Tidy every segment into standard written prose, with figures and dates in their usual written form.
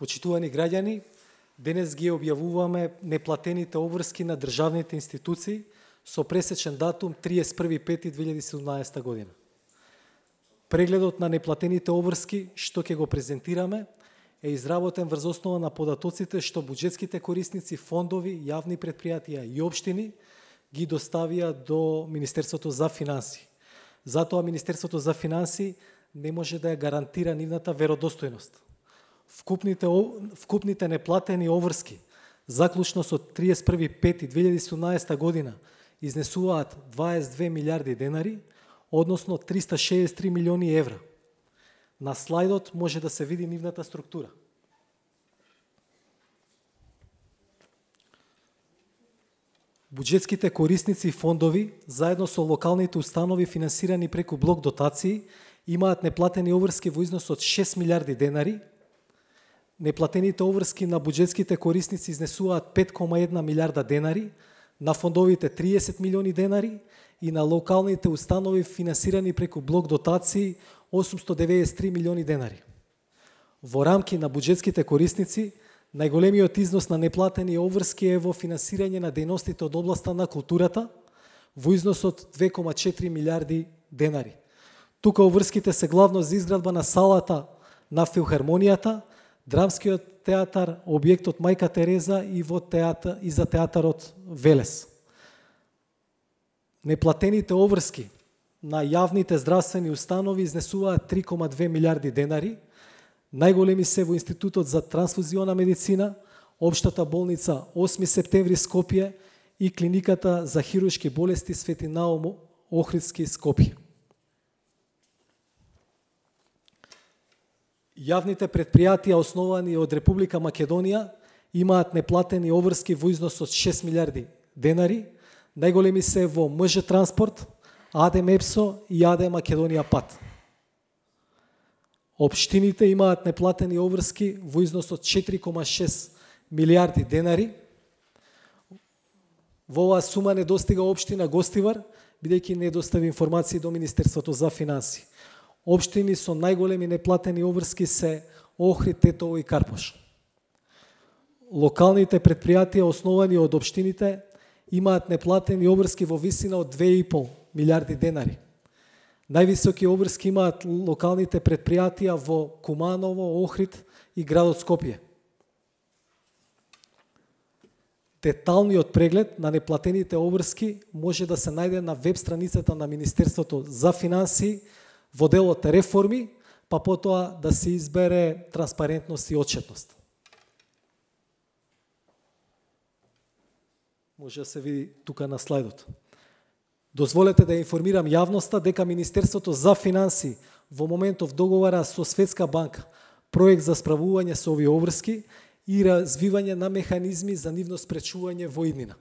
Почитувани граѓани, денес ги објавуваме неплатените обврски на државните институции со пресечен датум 31.5.2017 година. Прегледот на неплатените обврски што ќе го презентираме е изработен врз основа на податоците што буџетските корисници, фондови, јавни предпријатија и општини ги доставија до Министерството за финансии. Затоа Министерството за финансии не може да ја гарантира нивната веродостојност. Вкупните неплатени обврски заклучно со 31.5.2017 година изнесуваат 22 милиарди денари, односно 363 милиони евра. На слайдот може да се види нивната структура. Буџетските корисници и фондови, заедно со локалните установи финансирани преку блок дотации, имаат неплатени обврски во износ од 6 милиарди денари. Неплатените обврски на буџетските корисници изнесуваат 5,1 милиарда денари, на фондовите 30 милиони денари и на локалните установи финансирани преку блок дотации 893 милиони денари. Во рамки на буџетските корисници, најголемиот износ на неплатени обврски е во финансирање на дејностите од областа на културата во износ од 2,4 милиарди денари. Тука обврските се главно за изградба на салата на Филхармонијата, Драмскиот театар, објектот Мајка Тереза и за театарот Велес. Неплатените обврски на јавните здравствени установи изнесуваат 3,2 милиарди денари. Најголеми се во Институтот за трансфузиона медицина, Општата болница 8 септември Скопје и Клиниката за хируршки болести Свети Наум Охридски Скопје. Јавните предпријатија основани од Република Македонија имаат неплатени обврски во износ од 6 милиарди денари. Најголеми се во МЖ Транспорт, АД Мепсо и АД Македонија Пат. Општините имаат неплатени обврски во износ од 4,6 милиарди денари. Во оваа сума не достига општина Гостивар, бидејќи не достави информации до Министерството за финансии. Општини со најголеми неплатени обврски се Охрид, Тетово и Карпош. Локалните предпријатија основани од општините имаат неплатени обврски во висина од 2,5 милиарди денари. Највисоки обврски имаат локалните предпријатија во Куманово, Охрид и градот Скопје. Деталниот преглед на неплатените обврски може да се најде на веб страницата на Министерството за финансии во делот реформи, па потоа да се избере транспарентност и отчетност. Може да се види тука на слайдот. Дозволете да информирам јавноста дека Министерството за финансии во моментов договара со Светска банка проект за справување со овие обврски и развивање на механизми за нивно спречување во иднина.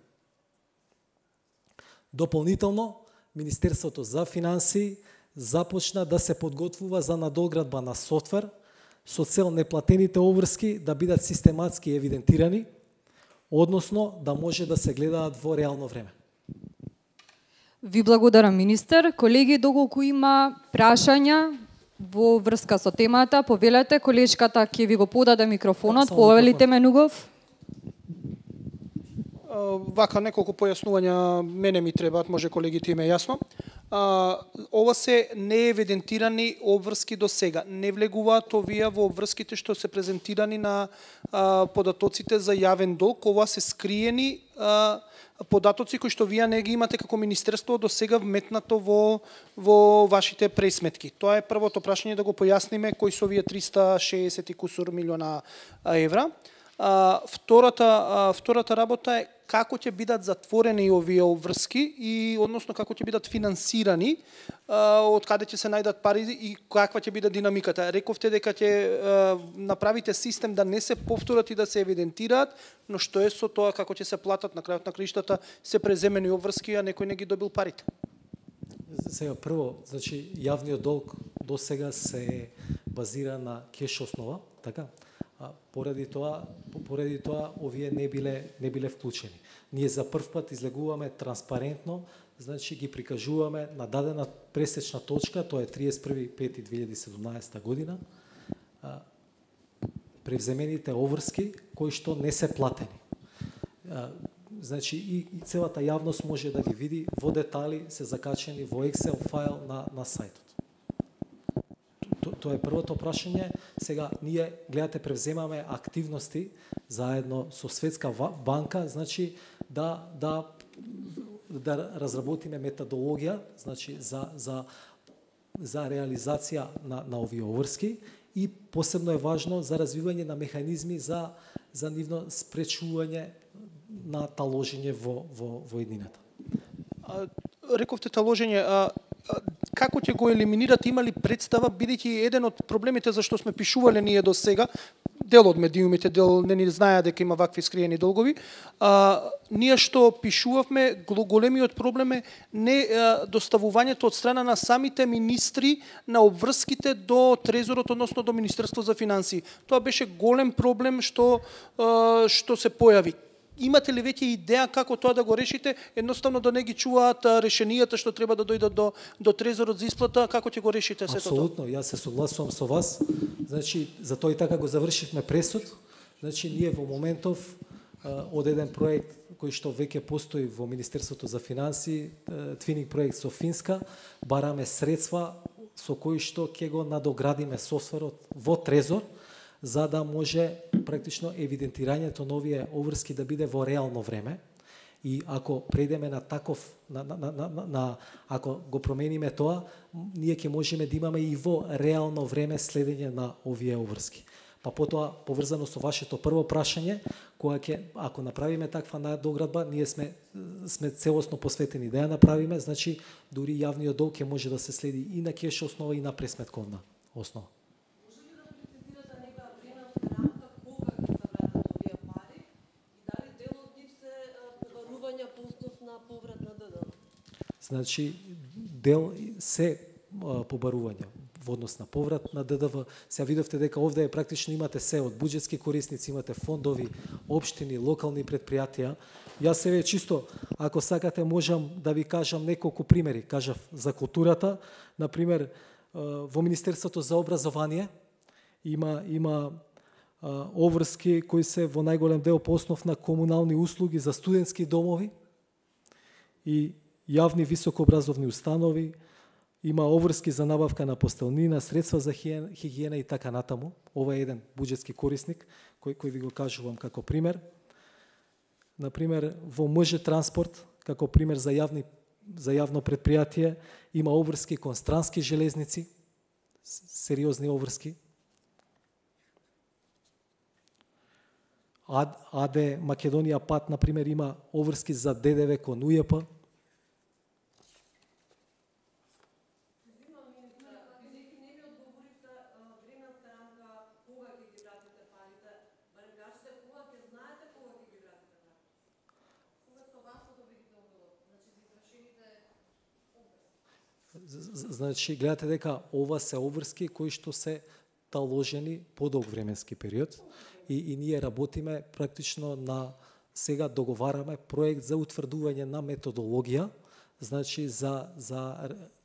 Дополнително, Министерството за финансии започна да се подготвува за надоградба на софтвер со цел неплатените обврски да бидат систематски евидентирани, односно да може да се гледаат во реално време. Ви благодарам, министер. Колеги, доколку има прашања во врска со темата, повелете, колешката ќе ви го подаде микрофонот. Повелите Менугов. Вака неколку појаснувања мене ми требаат, може колегите им е јасно. Ова се неевидентирани обврски до сега. Не влегуваат овие во обврските што се презентирани на податоците за јавен долг. Ова се скриени податоци кои што вие не ги имате како министерство до сега вметнато во вашите пресметки. Тоа е првото прашање, да го појасниме кои се овие 360 и кусур милиона евра. Втората работа е како ќе бидат затворени овие обврски и односно како ќе бидат финансирани, од каде ќе се најдат пари и каква ќе биде динамиката. Рековте дека ќе направите систем да не се повторат и да се евидентираат, но што е со тоа како ќе се платат на крајот на краиштата се преземени обврски, а некој не ги добил парите? Сега прво, значи јавниот долг до сега се базира на кеш основа, така? Поради тоа овие не биле вклучени. Ние за прв пат излегуваме транспарентно, значи ги прикажуваме на дадена пресечна точка, тоа е 31.5.2017 година. превземените обврски кои што не се платени. Значи и целата јавност може да ги види во детали, се закачени во Excel файл на сајтот. Тоа е првото прашање. Сега ние гледате превземаме активности заедно со Светска банка, значи да разработиме методологија, значи за реализација на овие обврски и посебно е важно за развивање на механизми за нивно спречување на таложење во еднината. Рековте таложење, како ќе го елиминирате, има ли представа, бидејќи еден од проблемите за што сме пишувале ние до сега, дел од медиумите, дел не ни знаеа дека има вакви скриени долгови, ние што пишувавме, големиот проблем е не доставувањето од страна на самите министри на обврските до Трезорот, односно до Министерство за финансии. Тоа беше голем проблем што се појави. Имате ли веќе идеја како тоа да го решите? Едноставно да не ги чуваат решенијата што треба да дојдат до Трезорот за исплата, како ќе го решите сето тоа? Апсолутно, јас се согласувам со вас. Значи, за тоа и така го завршивме пресуд. Значи, ние во моментов од еден проект кој што веќе постои во Министерството за финансии, твининг проект со Финска, бараме средства со кои што ќе го надоградиме софтверот во Трезор, за да може практично евидентирањето на овие обврски да биде во реално време. И ако преидеме на таков, ако го промениме тоа, ние ќе можеме да имаме и во реално време следење на овие обврски. Па потоа, поврзано со вашето прво прашање, ако направиме таква надоградба, ние сме целосно посветени да ја направиме, значи дури јавниот долг ќе може да се следи и на кеш основа и на пресметковна основа. Значи, дел се побарувања во однос на поврат на ДДВ. Сега видовте дека овде практично имате се од буџетски корисници, имате фондови, општини, локални предпријатија. Јас себе чисто, ако сакате, можам да ви кажам неколку примери. Кажав за културата, например, во Министерството за образование има обврски кои се во најголем дел по основ на комунални услуги за студентски домови и јавни високообразовни установи, има обврски за набавка на постелнина, средства за хигиена и така натаму. Ова е еден буџетски корисник кој ви го кажувам како пример. Например, во МЖ транспорт, како пример за јавно предпријатие, има обврски кон странски железници, сериозни обврски. АД Македонија пат, например, има обврски за ДДВ кон УЈП. Значи, гледате дека ова се обврски кои што се таложени подолг временски период и ние работиме практично сега договараме проект за утврдување на методологија, значи за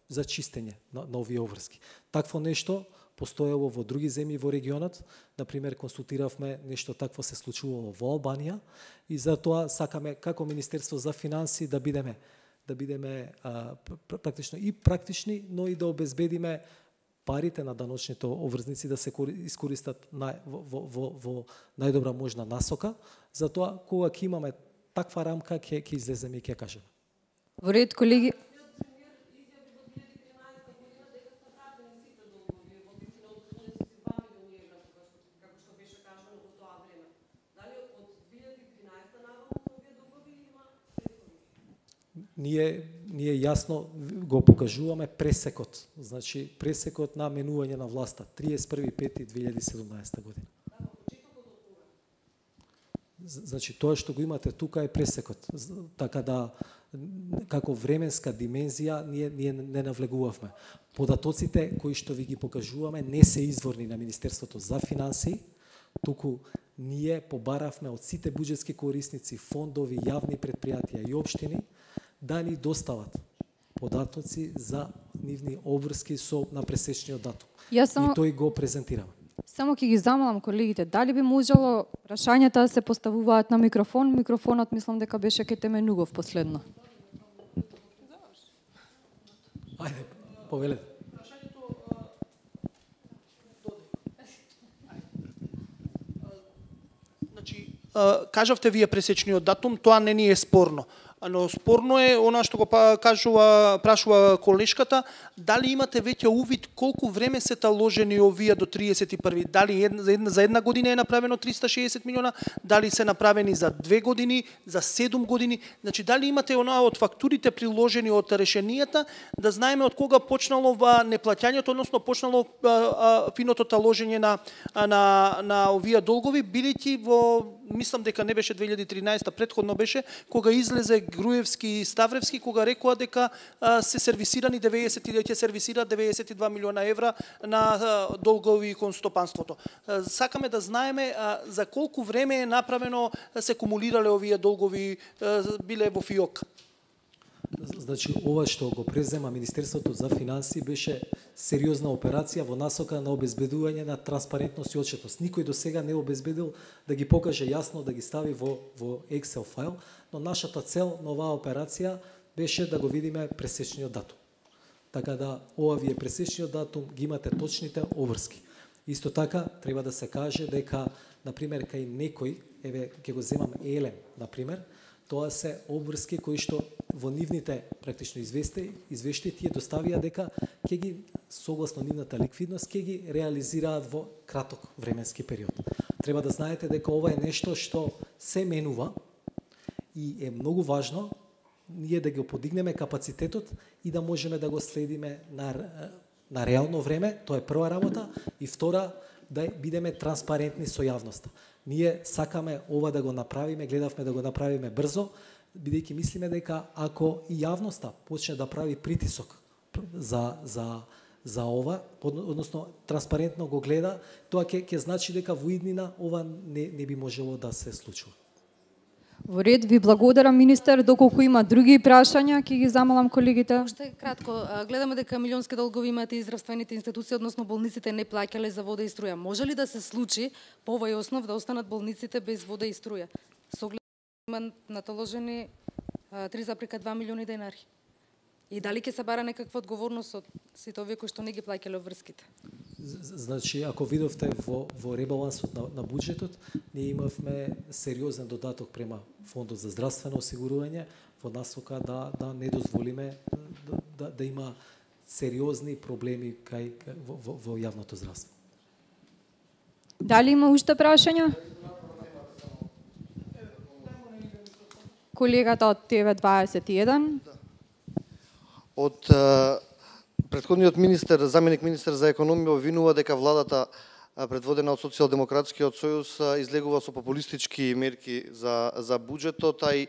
чистење на овие обврски. Такво нешто постоело во други земји во регионот, например консултиравме нешто такво се случувало во Албанија и затоа сакаме како Министерство за финансии да бидеме практично и практични, но и да обезбедиме парите на даночните обврзници да се искористат во најдобра можна насока. Затоа, кога ќе имаме таква рамка, ќе излеземе и ќе кажеме. Во ред, колеги. Ние јасно го покажуваме пресекот, значи пресекот на менување на власта 31.5.2017 година. Значи тоа што го имате тука е пресекот, така да како временска димензија ние не навлегувавме. Податоците кои што ви ги покажуваме не се изворни на Министерството за финансии, туку ние побаравме од сите буџетски корисници, фондови, јавни предпријатија и општини да ни достават податоци за нивни обврски на пресечниот датум. И тој го презентираме. Само ќе ги замолам колегите, дали би можело прашањата да се поставуваат на микрофон? Микрофонот мислам дека беше ке Теменугов последно. Ајде, повелете. Значи, кажавте вие пресечниот датум, тоа не ни е спорно. Но спорно е она што го прашува колешката, дали имате веќе увид колку време се таложени овие до 31. Дали за една година е направено 360 милиона, дали се направени за 2 години, за 7 години, значи дали имате она од фактурите приложени од решенијата, да знаеме од кога почнало неплаќањето, односно почнало финото таложење на овие долгови, бидејќи мислам дека не беше 2013, предходно беше, кога излезе Груевски и Ставревски, кога рекоа дека се сервисирани 92 милиона евра на долгови кон стопанството. Сакаме да знаеме за колку време е направено, се кумулирале овие долгови, биле во ФИОК. Значи, ова што го презема Министерството за финансии беше сериозна операција во насока на обезбедување на транспарентност и отчетност. Никој до сега не обезбедил да ги покаже јасно, да ги стави во Excel файл, но нашата цел на оваа операција беше да го видиме пресечниот датум. Така да, ова ви е пресечниот датум, ги имате точните обврски. Исто така, треба да се каже дека, например, кај некој, еве, ќе го земам Елем, например, тоа се обврски кои што во нивните практично извешти тие доставија дека ќе ги, согласно нивната ликвидност, ќе ги реализираат во краток временски период. Треба да знаете дека ова е нешто што се менува и е многу важно ние да го подигнеме капацитетот и да можеме да го следиме на реално време, тоа е прва работа, и втора, да бидеме транспарентни со јавноста. Ние сакаме ова да го направиме, гледавме да го направиме брзо, бидејќи мислиме дека ако и јавноста почне да прави притисок за ова, односно транспарентно го гледа, тоа ќе значи дека во иднина ова не би можело да се случува. Во ред, ви благодарам, министер. Доколку има други прашања, ќе ги замолам колегите. Уште кратко, гледаме дека милионски долгови имаат и здравствените институции, односно болниците не плаќале за вода и струја. Може ли да се случи по овој основ да останат болниците без вода и струја? Со оглед има наталожени 3,2 милиони денари. И дали ќе се бара некаква одговорност од сите овие кои што не ги плаќале обврските? Значи, ако видовте во ребалансот на буџетот, ние имавме сериозен додаток према Фондот за здравствено осигурување во насока да не дозволиме да има сериозни проблеми во јавното здравство. Дали има уште прашања? Колегата од ТВ21. Од претходниот министер, заменик министер за економија обвинува дека владата предводена од Социјалдемократскиот сојуз излегува со популистички мерки за буџетот, а и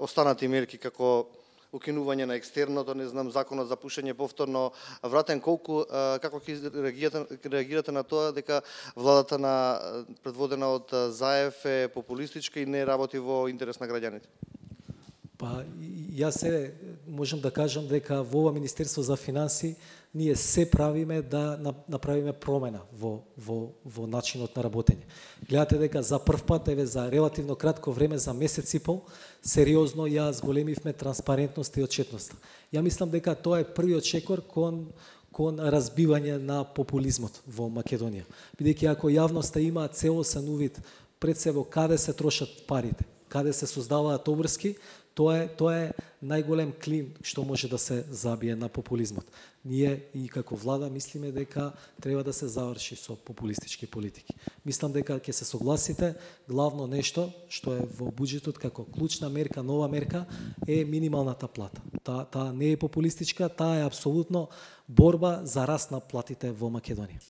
останати мерки како укинување на екстерното, не знам, законот за пушење повторно вратен. Како ќе реагирате на тоа дека владата предводена од Заев е популистичка и не работи во интерес на граѓаните? Па, јас можам да кажам дека во ова Министерство за финансии ние се правиме да направиме промена во начинот на работење. Гледате дека за прв пат, за релативно кратко време, за месец и пол, сериозно ја зголемивме транспарентност и отчетност. Ја мислам дека тоа е првиот чекор кон разбивање на популизмот во Македонија. Бидејќи ако јавноста има целосен увид пред себе каде се трошат парите, каде се создаваат обврски, тоа е најголем клин што може да се забие на популизмот. Ние и како влада мислиме дека треба да се заврши со популистички политики. Мислам дека ќе се согласите, главно нешто што е во буџетот како клучна мерка, нова мерка, е минималната плата. Таа не е популистичка, таа е апсолутно борба за раст на платите во Македонија.